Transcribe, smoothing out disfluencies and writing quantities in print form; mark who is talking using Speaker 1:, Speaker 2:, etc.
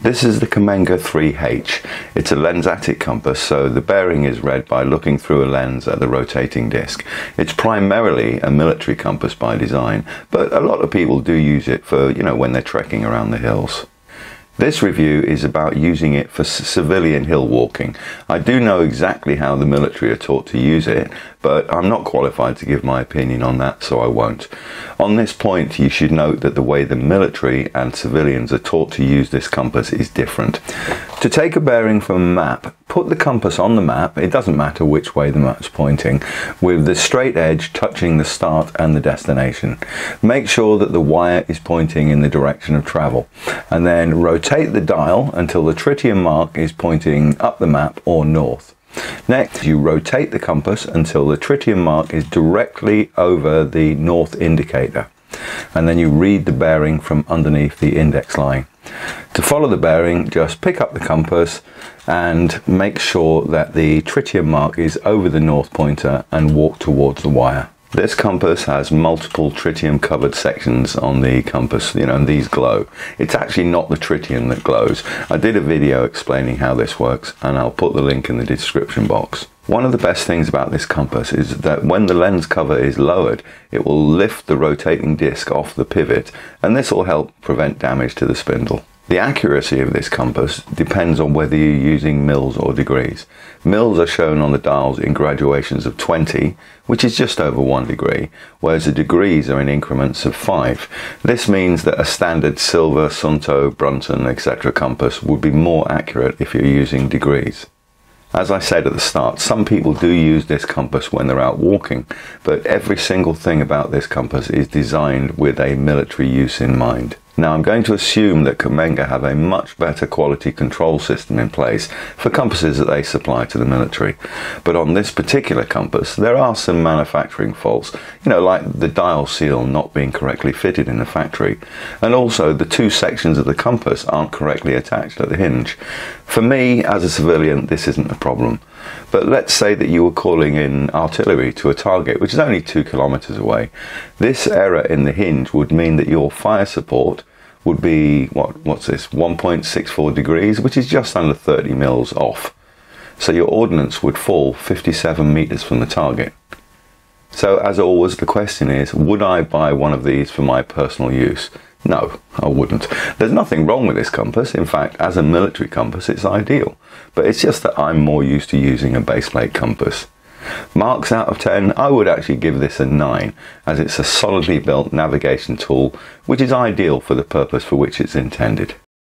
Speaker 1: This is the Cammenga 3H. It's a lensatic compass, so the bearing is read by looking through a lens at the rotating disc. It's primarily a military compass by design, but a lot of people do use it for, when they're trekking around the hills. This review is about using it for civilian hill walking. I do know exactly how the military are taught to use it, but I'm not qualified to give my opinion on that, so I won't. On this point, you should note that the way the military and civilians are taught to use this compass is different. To take a bearing from a map, put the compass on the map, it doesn't matter which way the map's pointing, with the straight edge touching the start and the destination. Make sure that the wire is pointing in the direction of travel, and then rotate the dial until the tritium mark is pointing up the map or north. Next, you rotate the compass until the tritium mark is directly over the north indicator, and then you read the bearing from underneath the index line. To follow the bearing, just pick up the compass and make sure that the tritium mark is over the north pointer and walk towards the wire. This compass has multiple tritium covered sections on the compass, and these glow. It's actually not the tritium that glows. I did a video explaining how this works, and I'll put the link in the description box. One of the best things about this compass is that when the lens cover is lowered, it will lift the rotating disc off the pivot, and this will help prevent damage to the spindle. The accuracy of this compass depends on whether you're using mils or degrees. Mils are shown on the dials in graduations of 20, which is just over 1 degree, whereas the degrees are in increments of 5. This means that a standard Silver, Sunto, Brunton, etc. compass would be more accurate if you're using degrees. As I said at the start, some people do use this compass when they're out walking, but every single thing about this compass is designed with a military use in mind. Now, I'm going to assume that Cammenga have a much better quality control system in place for compasses that they supply to the military. But on this particular compass, there are some manufacturing faults, like the dial seal not being correctly fitted in the factory. And also, the two sections of the compass aren't correctly attached at the hinge. For me, as a civilian, this isn't a problem. But let's say that you were calling in artillery to a target which is only 2 kilometers away. This error in the hinge would mean that your fire support would be, what's this, 1.64 degrees, which is just under 30 mils off. So your ordnance would fall 57 meters from the target. So as always, the question is, would I buy one of these for my personal use? No, I wouldn't. There's nothing wrong with this compass. In fact, as a military compass, it's ideal. But it's just that I'm more used to using a base plate compass. Marks out of 10, I would actually give this a 9, as it's a solidly built navigation tool, which is ideal for the purpose for which it's intended.